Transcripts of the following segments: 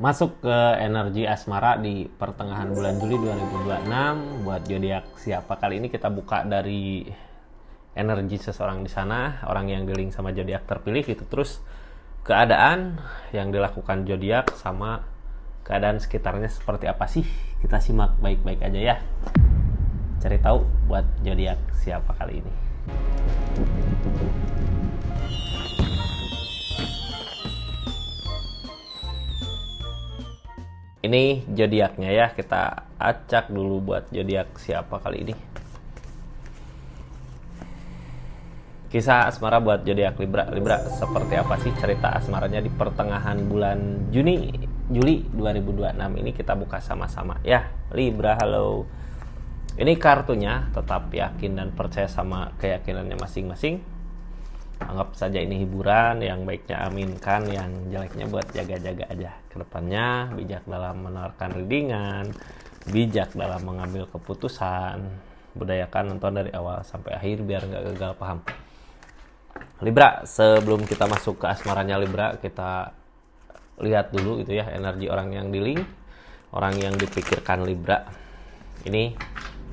Masuk ke energi asmara di pertengahan bulan Juli 2026 buat zodiak siapa. Kali ini kita buka dari energi seseorang di sana, orang yang di link sama zodiak terpilih gitu. Terus keadaan yang dilakukan zodiak sama keadaan sekitarnya seperti apa sih? Kita simak baik-baik aja ya. Cari tahu buat zodiak siapa kali ini. Ini zodiaknya ya, kita acak dulu buat zodiak siapa kali ini. Kisah asmara buat zodiak Libra. Libra seperti apa sih cerita asmaranya di pertengahan bulan Juli 2026 ini, kita buka sama-sama ya. Libra, halo. Ini kartunya, tetap yakin dan percaya sama keyakinannya masing-masing. Anggap saja ini hiburan, yang baiknya aminkan, yang jeleknya buat jaga-jaga aja. Kedepannya bijak dalam menawarkan readingan, bijak dalam mengambil keputusan, budayakan nonton dari awal sampai akhir biar nggak gagal paham. Libra, sebelum kita masuk ke asmaranya Libra, kita lihat dulu gitu ya energi orang yang di link, orang yang dipikirkan Libra. Ini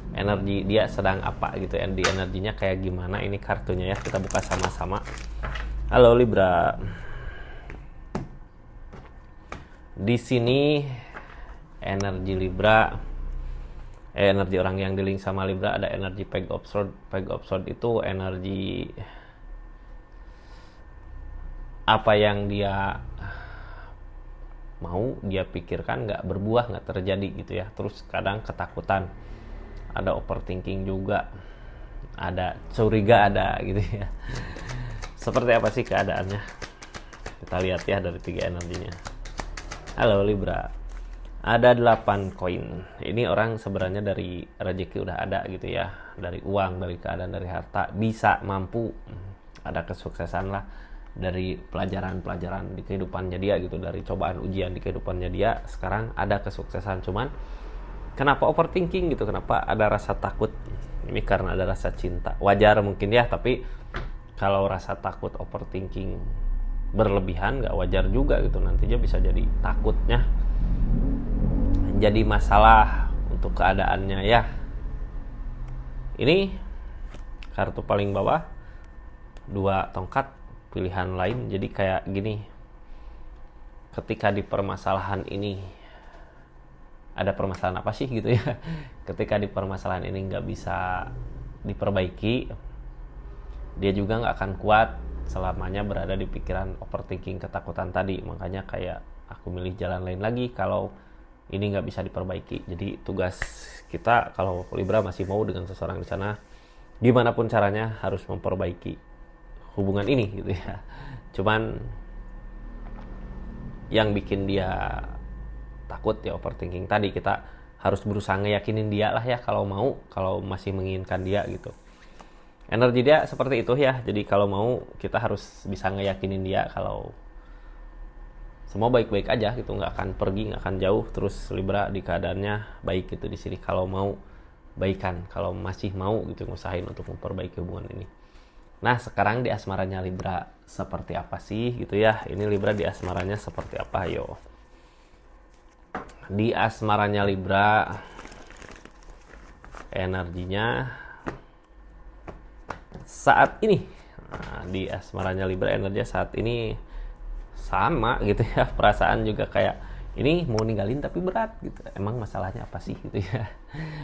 energi dia sedang apa gitu ya, di energinya kayak gimana, ini kartunya ya, kita buka sama-sama. Halo Libra. Di sini energi Libra, energi orang yang di link sama Libra ada energi Page of Swords. Page of Swords itu energi apa yang dia mau, dia pikirkan nggak berbuah, nggak terjadi gitu ya. Terus kadang ketakutan, ada overthinking juga, ada curiga, ada gitu ya. Seperti apa sih keadaannya? Kita lihat ya dari 3 energinya. Halo Libra. Ada 8 koin. Ini orang sebenarnya dari rezeki udah ada gitu ya. Dari uang, dari keadaan, dari harta, bisa, mampu. Ada kesuksesan lah dari pelajaran-pelajaran di kehidupannya dia gitu, dari cobaan ujian di kehidupannya dia. Sekarang ada kesuksesan, cuman kenapa overthinking gitu, kenapa ada rasa takut? Ini karena ada rasa cinta. Wajar mungkin ya, tapi kalau rasa takut overthinking berlebihan nggak wajar juga gitu. Nantinya bisa jadi takutnya jadi masalah untuk keadaannya ya. Ini kartu paling bawah, 2 tongkat, pilihan lain. Jadi kayak gini, ketika di permasalahan ini, ada permasalahan apa sih gitu ya, ketika di permasalahan ini nggak bisa diperbaiki, dia juga nggak akan kuat selamanya berada di pikiran overthinking, ketakutan tadi. Makanya kayak aku milih jalan lain lagi kalau ini nggak bisa diperbaiki. Jadi tugas kita kalau Libra masih mau dengan seseorang di sana, gimana pun caranya harus memperbaiki hubungan ini gitu ya. Cuman yang bikin dia takut ya overthinking tadi, kita harus berusaha ngeyakinin dia lah ya kalau mau, kalau masih menginginkan dia gitu. Energi dia seperti itu ya. Jadi kalau mau kita harus bisa ngeyakinin dia kalau semua baik-baik aja gitu, nggak akan pergi, nggak akan jauh. Terus Libra di keadaannya baik gitu di sini kalau mau baikan, kalau masih mau gitu ngusahain untuk memperbaiki hubungan ini. Nah sekarang di asmaranya Libra seperti apa sih gitu ya. Ini Libra di asmaranya seperti apa, yo. Di asmaranya Libra energinya saat ini, nah, di asmaranya Libra energinya saat ini sama gitu ya. Perasaan juga kayak ini mau ninggalin tapi berat gitu. Emang masalahnya apa sih gitu ya,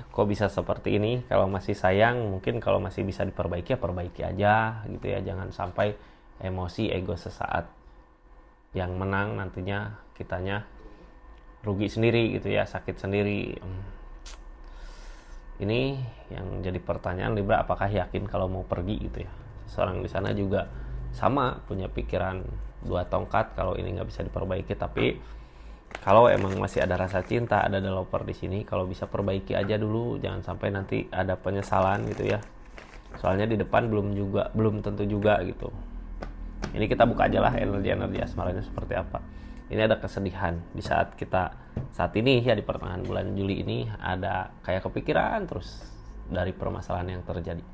kok bisa seperti ini? Kalau masih sayang, mungkin kalau masih bisa diperbaiki ya perbaiki aja gitu ya. Jangan sampai emosi ego sesaat yang menang, nantinya kitanya rugi sendiri gitu ya, sakit sendiri. Ini yang jadi pertanyaan Libra, apakah yakin kalau mau pergi gitu ya. Seorang di sana juga sama punya pikiran 2 tongkat, kalau ini nggak bisa diperbaiki. Tapi kalau emang masih ada rasa cinta, ada developer di sini, kalau bisa perbaiki aja dulu, jangan sampai nanti ada penyesalan gitu ya. Soalnya di depan belum tentu juga gitu. Ini kita buka aja lah energi asmaranya seperti apa. Ini ada kesedihan di saat ini ya, di pertengahan bulan Juli ini ada kayak kepikiran terus dari permasalahan yang terjadi.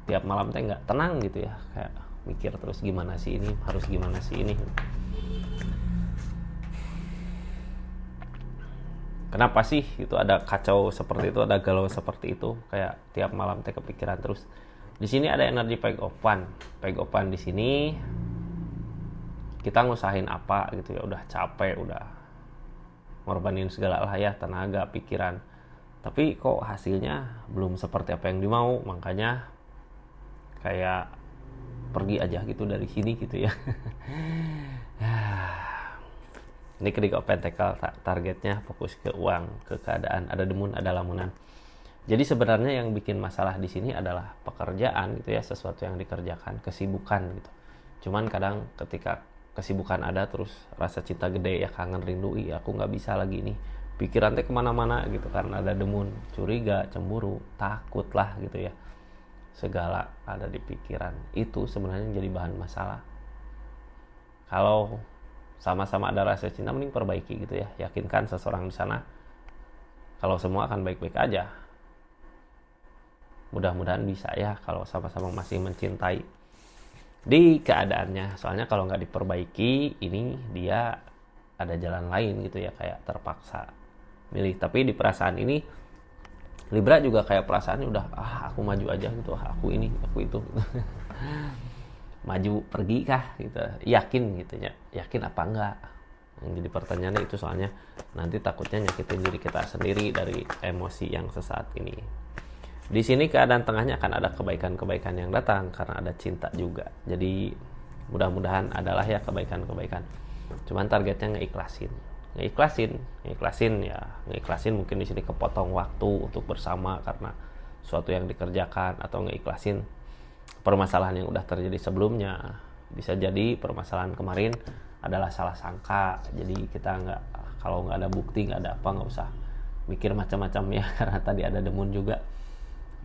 Tiap malam teh nggak tenang gitu ya, kayak mikir terus gimana sih ini, harus gimana sih ini. Kenapa sih itu ada kacau seperti itu, ada galau seperti itu, kayak tiap malam teh kepikiran terus. Di sini ada energi pegopan. Pegopan di sini kita ngusahain apa gitu ya, udah capek, udah ngorbanin segala lah ya, tenaga, pikiran. Tapi kok hasilnya belum seperti apa yang dimau, makanya kayak pergi aja gitu dari sini gitu ya. Ini ketika pentakel targetnya fokus ke uang, ke keadaan, ada demun, ada lamunan. Jadi sebenarnya yang bikin masalah di sini adalah pekerjaan gitu ya, sesuatu yang dikerjakan, kesibukan gitu. Cuman kadang ketika kesibukan ada terus rasa cinta gede ya, kangen, rindu, aku nggak bisa lagi nih. Pikiran teh kemana-mana gitu karena ada demun, curiga, cemburu, takut lah gitu ya. Segala ada di pikiran. Itu sebenarnya jadi bahan masalah. Kalau sama-sama ada rasa cinta, mending perbaiki gitu ya. Yakinkan seseorang di sana kalau semua akan baik-baik aja. Mudah-mudahan bisa ya kalau sama-sama masih mencintai di keadaannya. Soalnya kalau nggak diperbaiki, ini dia ada jalan lain gitu ya, kayak terpaksa milih. Tapi di perasaan ini Libra juga kayak perasaannya udah aku maju aja gitu, aku ini, aku itu gitu. Maju pergi kah gitu, yakin gitu ya, yakin apa enggak, yang jadi pertanyaannya itu. Soalnya nanti takutnya nyakitin diri kita sendiri dari emosi yang sesaat ini. Di sini keadaan tengahnya akan ada kebaikan-kebaikan yang datang karena ada cinta juga. Jadi mudah-mudahan adalah ya kebaikan-kebaikan. Cuman targetnya ngeiklasin mungkin di sini kepotong waktu untuk bersama karena suatu yang dikerjakan, atau ngeiklasin permasalahan yang udah terjadi sebelumnya. Bisa jadi permasalahan kemarin adalah salah sangka, jadi kita kalau nggak ada bukti, nggak ada apa, nggak usah mikir macam-macam ya, karena tadi ada demun juga.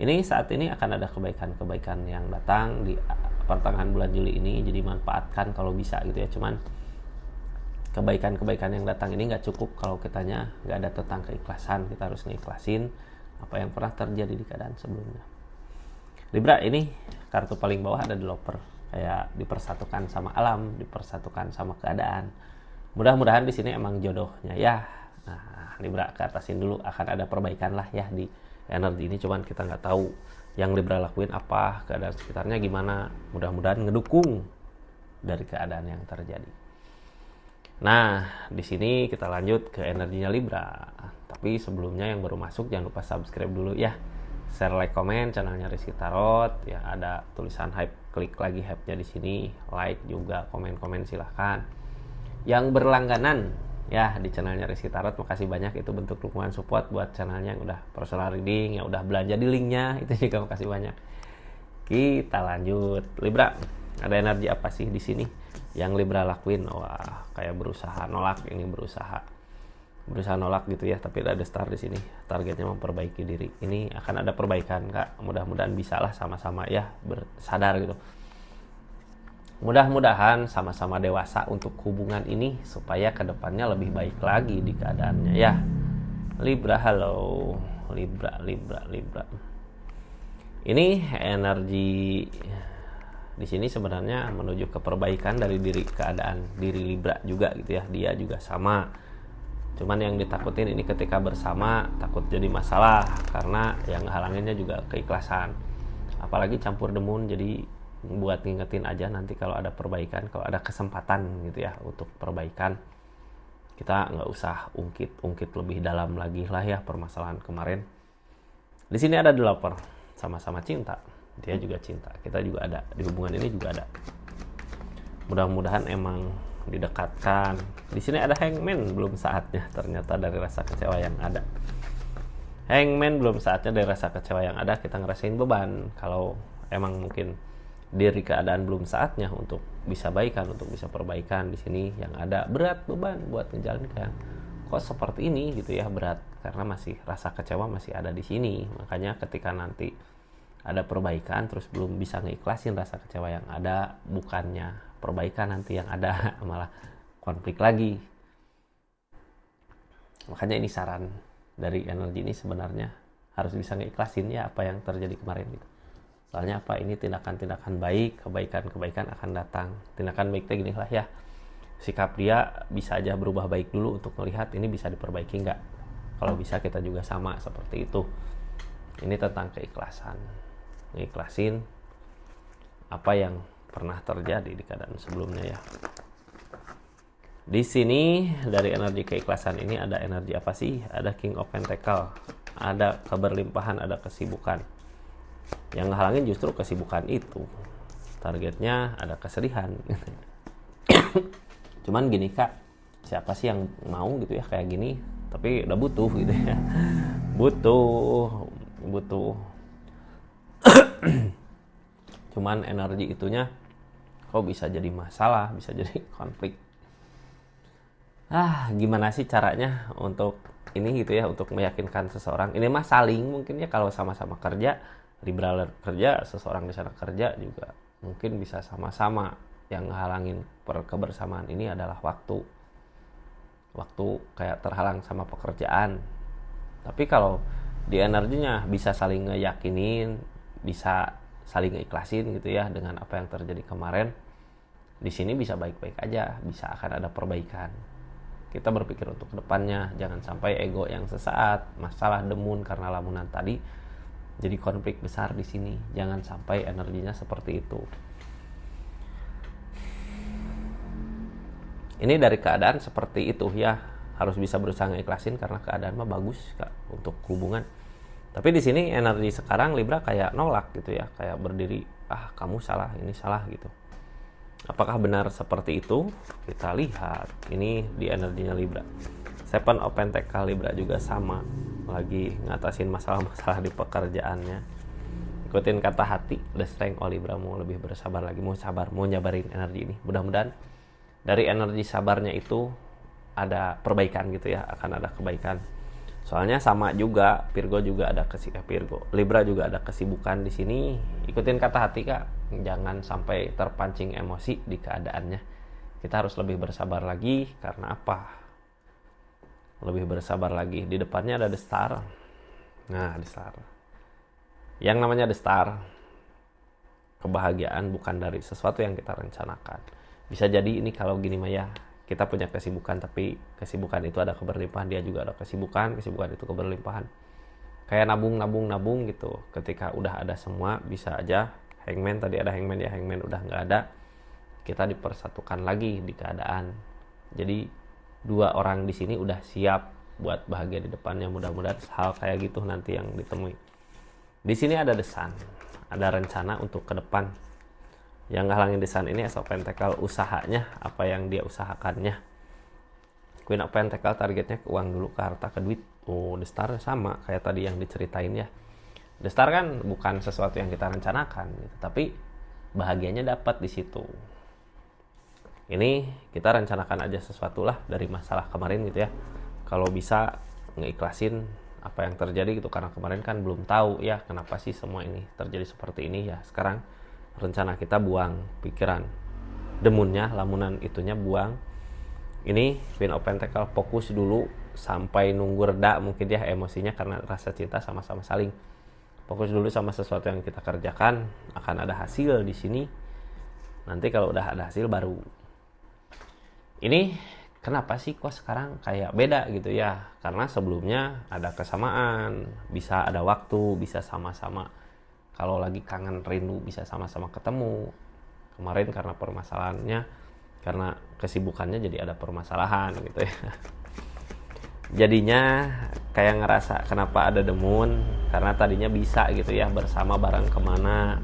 Ini saat ini akan ada kebaikan-kebaikan yang datang di pertengahan bulan Juli ini, jadi manfaatkan kalau bisa gitu ya. Cuman kebaikan-kebaikan yang datang ini nggak cukup kalau kitanya nggak ada tentang keikhlasan. Kita harus ngeikhlasin apa yang pernah terjadi di keadaan sebelumnya. Libra, ini kartu paling bawah ada developer, kayak dipersatukan sama alam, dipersatukan sama keadaan. Mudah-mudahan di sini emang jodohnya ya. Nah, Libra ke atasin dulu, akan ada perbaikan lah ya di energi ini. Cuman kita nggak tahu yang Libra lakuin apa, keadaan sekitarnya gimana. Mudah-mudahan ngedukung dari keadaan yang terjadi. Nah, di sini kita lanjut ke energinya Libra. Tapi sebelumnya yang baru masuk jangan lupa subscribe dulu ya. Share, like, komen channelnya Rizky Tarot ya. Ada tulisan hype, klik lagi hype-nya di sini. Like juga, komen-komen silahkan. Yang berlangganan ya di channelnya Rizky Tarot, makasih banyak, itu bentuk dukungan support buat channelnya yang udah personal reading, yang udah belanja di linknya, itu juga makasih banyak. Kita lanjut. Libra, ada energi apa sih di sini yang Libra lakuin? Wah, kayak berusaha nolak, ini berusaha nolak gitu ya, tapi ada star di sini. Targetnya memperbaiki diri. Ini akan ada perbaikan, Kak. Mudah-mudahan bisalah sama-sama ya bersadar gitu. Mudah-mudahan sama-sama dewasa untuk hubungan ini supaya kedepannya lebih baik lagi di keadaannya ya. Libra, halo. Libra. Ini energi di sini sebenarnya menuju ke perbaikan dari keadaan diri Libra juga gitu ya. Dia juga sama. Cuman yang ditakutin ini ketika bersama takut jadi masalah, karena yang halanginnya juga keikhlasan. Apalagi campur demun, jadi buat ngingetin aja nanti kalau ada perbaikan, kalau ada kesempatan gitu ya untuk perbaikan, kita nggak usah ungkit lebih dalam lagi lah ya permasalahan kemarin. Di sini ada developer, sama-sama cinta, dia juga cinta, kita juga ada di hubungan ini juga ada. Mudah-mudahan emang didekatkan. Di sini ada hangman, belum saatnya ternyata dari rasa kecewa yang ada. Hangman, belum saatnya dari rasa kecewa yang ada kita ngerasain beban. Kalau emang mungkin diri keadaan belum saatnya untuk bisa baikan, untuk bisa perbaikan, di sini yang ada berat beban buat menjalankan. Kok seperti ini gitu ya, berat karena masih rasa kecewa masih ada di sini. Makanya ketika nanti ada perbaikan terus belum bisa ngeikhlasin rasa kecewa yang ada, bukannya perbaikan nanti yang ada malah konflik lagi. Makanya ini saran dari energi ini, sebenarnya harus bisa ngeikhlasin ya apa yang terjadi kemarin gitu. Soalnya apa, ini tindakan-tindakan baik, kebaikan-kebaikan akan datang. Tindakan baiknya gini lah ya, sikap dia bisa aja berubah baik dulu untuk melihat ini bisa diperbaiki nggak. kalau bisa kita juga sama seperti itu. Ini tentang keikhlasan, ngeikhlasin apa yang pernah terjadi di keadaan sebelumnya ya. Di sini dari energi keikhlasan ini ada energi apa sih? Ada King of Pentacle, ada keberlimpahan, ada kesibukan. Yang ngehalangin justru kesibukan itu. Targetnya ada kesedihan. Cuman gini Kak, siapa sih yang mau gitu ya kayak gini? Tapi udah butuh gitu ya. Butuh. Cuman energi itunya kok bisa jadi masalah, bisa jadi konflik. Gimana sih caranya untuk ini gitu ya, untuk meyakinkan seseorang? Ini mah saling mungkin ya, kalau sama-sama kerja, Libra kerja, seseorang di sana kerja juga mungkin bisa sama-sama. Yang ngehalangin kebersamaan ini adalah waktu kayak terhalang sama pekerjaan. Tapi kalau di energinya bisa saling ngeyakinin, bisa saling ngeikhlasin gitu ya dengan apa yang terjadi kemarin, di sini bisa baik-baik aja, bisa akan ada perbaikan. Kita berpikir untuk kedepannya, jangan sampai ego yang sesaat, masalah demun karena lamunan tadi jadi konflik besar di sini. Jangan sampai energinya seperti itu. Ini dari keadaan seperti itu ya, harus bisa berusaha ngeikhlasin karena keadaan mah bagus Kak untuk hubungan. Tapi di sini energi sekarang Libra kayak nolak gitu ya, kayak berdiri, kamu salah, ini salah gitu. Apakah benar seperti itu? Kita lihat. Ini di energinya Libra. Seven of Pentacle Libra juga sama, lagi ngatasin masalah-masalah di pekerjaannya. Ikutin kata hati, the strength. Libra mau lebih bersabar lagi, mau sabar, mau nyabarin energi ini. Mudah-mudahan dari energi sabarnya itu ada perbaikan gitu ya, akan ada kebaikan. Soalnya sama juga, Virgo juga ada Libra juga ada kesibukan di sini. Ikutin kata hati Kak, jangan sampai terpancing emosi di keadaannya. Kita harus lebih bersabar lagi, karena apa? Lebih bersabar lagi. Di depannya ada The Star. Nah, The Star. Yang namanya The Star, kebahagiaan bukan dari sesuatu yang kita rencanakan. Bisa jadi ini kalau gini Maya, kita punya kesibukan, tapi kesibukan itu ada keberlimpahan, dia juga ada kesibukan itu keberlimpahan. Kayak nabung gitu. Ketika udah ada semua, bisa aja Hangman, tadi ada Hangman ya, Hangman udah nggak ada, kita dipersatukan lagi di keadaan. Jadi dua orang di sini udah siap buat bahagia di depannya. Mudah-mudahan hal kayak gitu nanti yang ditemui. Di sini ada The Sun, ada rencana untuk ke depan. Yang ngehalangin The Sun ini Ace of Pentacle, usahanya, apa yang dia usahakannya. Queen of Pentacle targetnya ke uang dulu, ke harta, ke duit. The Star sama kayak tadi yang diceritain ya. The Star kan bukan sesuatu yang kita rencanakan gitu, tapi bahagianya dapat di situ. Ini kita rencanakan aja sesuatu lah dari masalah kemarin gitu ya. Kalau bisa ngeikhlasin apa yang terjadi gitu, karena kemarin kan belum tahu ya kenapa sih semua ini terjadi seperti ini ya. Sekarang rencana kita buang pikiran demunnya, lamunan itunya buang. Ini Queen of Pentacle, fokus dulu sampai nunggu reda mungkin ya emosinya, karena rasa cinta sama-sama saling. Fokus dulu sama sesuatu yang kita kerjakan, akan ada hasil di sini. Nanti kalau udah ada hasil baru. Ini kenapa sih kok sekarang kayak beda gitu ya? Karena sebelumnya ada kesamaan, bisa ada waktu, bisa sama-sama. Kalau lagi kangen rindu bisa sama-sama ketemu. Kemarin karena permasalahannya, karena kesibukannya jadi ada permasalahan gitu ya. Jadinya kayak ngerasa kenapa ada demun, karena tadinya bisa gitu ya bersama bareng kemana.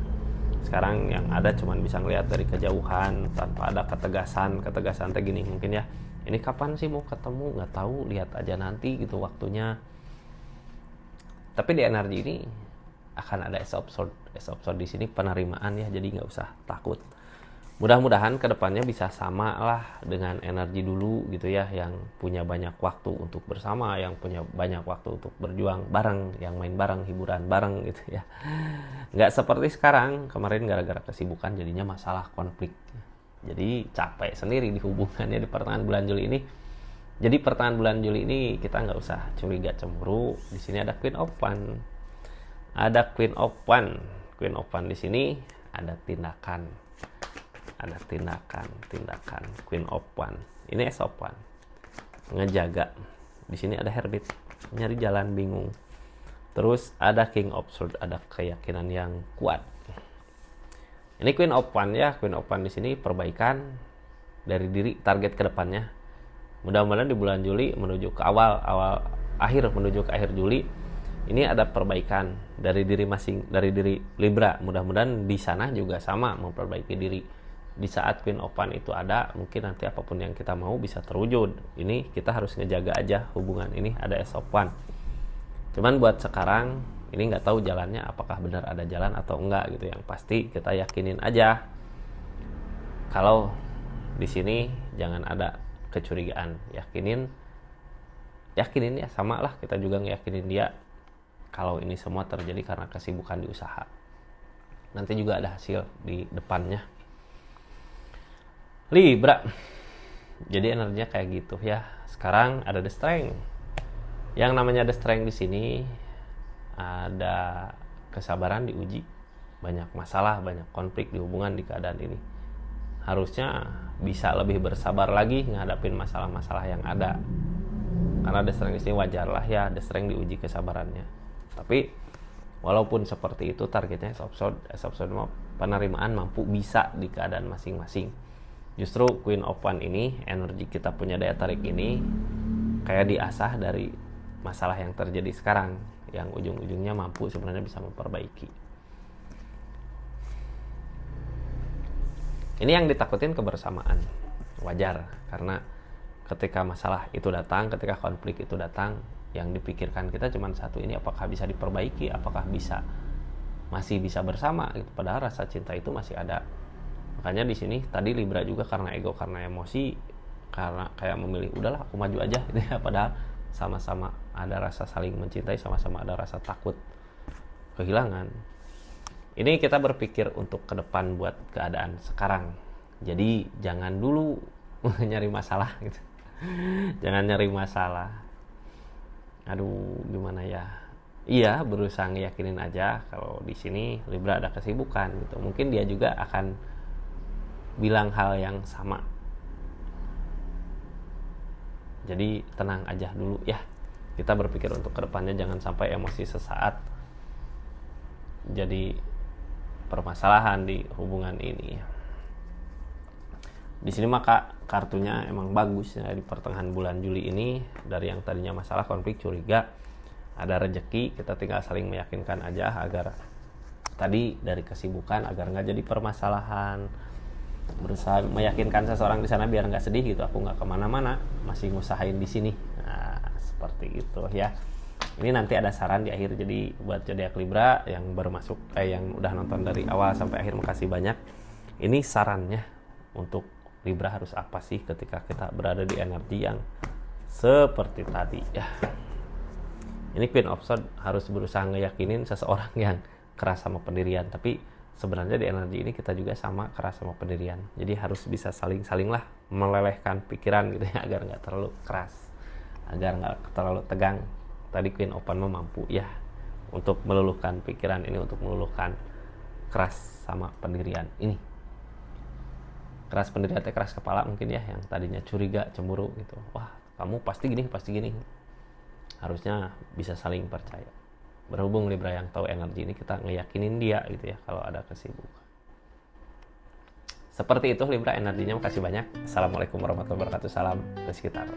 Sekarang yang ada cuman bisa ngelihat dari kejauhan tanpa ada ketegasan teh gini mungkin ya. Ini kapan sih mau ketemu? Nggak tahu, lihat aja nanti gitu waktunya. Tapi di energi ini akan ada Ace of Swords di sini, penerimaan ya, jadi nggak usah takut. Mudah-mudahan kedepannya bisa sama lah dengan energi dulu gitu ya, yang punya banyak waktu untuk bersama, yang punya banyak waktu untuk berjuang bareng, yang main bareng, hiburan bareng gitu ya. Nggak seperti sekarang, kemarin gara-gara kesibukan jadinya masalah konflik. Jadi capek sendiri di hubungannya di pertengahan bulan Juli ini. Jadi pertengahan bulan Juli ini kita nggak usah curiga cemburu. Di sini ada Queen of Wands. Ada Queen of Wands. Queen of Wands di sini ada tindakan. Ada tindakan. Queen of Wands. Ini Ace of Wands. Ngejaga. Di sini ada Hermit. nyari jalan bingung. Terus ada King of Swords, ada keyakinan yang kuat. Ini Queen of Wands ya. Queen of Wands di sini perbaikan dari diri, target ke depannya. Mudah-mudahan di bulan Juli menuju ke menuju ke akhir Juli ini ada perbaikan dari diri dari diri Libra. Mudah-mudahan di sana juga sama memperbaiki diri. Di saat Queen of Wands itu ada, mungkin nanti apapun yang kita mau bisa terwujud. Ini kita harus ngejaga aja hubungan ini. Ada Ace of Wands. Cuman buat sekarang ini nggak tahu jalannya apakah benar ada jalan atau enggak gitu. Yang pasti kita yakinin aja kalau di sini jangan ada kecurigaan. Yakinin ya, sama lah kita juga ngeyakinin dia kalau ini semua terjadi karena kesibukan di usaha. Nanti juga ada hasil di depannya. Libra, jadi energinya kayak gitu ya. Sekarang ada The Strength. Yang namanya The Strength di sini ada kesabaran diuji, banyak masalah, banyak konflik di hubungan di keadaan ini. Harusnya bisa lebih bersabar lagi ngadapin masalah-masalah yang ada. Karena The Strength di sini wajar lah ya, The Strength diuji kesabarannya. Tapi walaupun seperti itu targetnya Ace of Swords penerimaan mampu bisa di keadaan masing-masing. Justru Queen of Wands ini, energi kita punya daya tarik ini kayak diasah dari masalah yang terjadi sekarang, yang ujung-ujungnya mampu sebenarnya bisa memperbaiki. Ini yang ditakutin kebersamaan. Wajar, karena ketika masalah itu datang, ketika konflik itu datang, yang dipikirkan kita cuma satu, ini apakah bisa diperbaiki, apakah masih bisa bersama gitu. Padahal rasa cinta itu masih ada. Makanya di sini tadi Libra juga karena ego, karena emosi, karena kayak memilih udahlah aku maju aja gitu ya. Padahal sama-sama ada rasa saling mencintai, sama-sama ada rasa takut kehilangan. Ini kita berpikir untuk ke depan buat keadaan sekarang. Jadi jangan dulu nyari masalah gitu. Jangan nyari masalah. Aduh, gimana ya? Iya, berusaha ngeyakinin aja kalau di sini Libra ada kesibukan gitu. Mungkin dia juga akan bilang hal yang sama. Jadi tenang aja dulu ya. Kita berpikir untuk kedepannya, jangan sampai emosi sesaat jadi permasalahan di hubungan ini. Di sini maka kartunya emang bagus ya, di pertengahan bulan Juli ini. Dari yang tadinya masalah, konflik, curiga, ada rezeki. Kita tinggal saling meyakinkan aja agar tadi dari kesibukan agar nggak jadi permasalahan. Berusaha meyakinkan seseorang di sana biar nggak sedih gitu. Aku nggak kemana-mana, masih ngusahain di sini. Nah, seperti itu ya. Ini nanti ada saran di akhir. Jadi buat zodiak Libra yang baru masuk, yang udah nonton dari awal sampai akhir, makasih banyak. Ini sarannya untuk Libra harus apa sih ketika kita berada di energi yang seperti tadi ya. Ini Queen of Swords harus berusaha ngeyakinin seseorang yang keras sama pendirian, tapi sebenarnya di energi ini kita juga sama keras sama pendirian. Jadi harus bisa saling lah melelehkan pikiran gitu ya, agar nggak terlalu keras, agar nggak terlalu tegang. Tadi Queen of Wands mampu ya untuk meluluhkan pikiran ini, untuk meluluhkan keras sama pendirian ini. Keras pendirian, keras kepala mungkin ya, yang tadinya curiga, cemburu gitu. Wah, kamu pasti gini. Harusnya bisa saling percaya. Berhubung Libra yang tahu energi ini, kita ngeyakinin dia gitu ya kalau ada kesibukan. Seperti itu Libra energinya, makasih banyak. Assalamualaikum warahmatullahi wabarakatuh. Salam ke sekitar.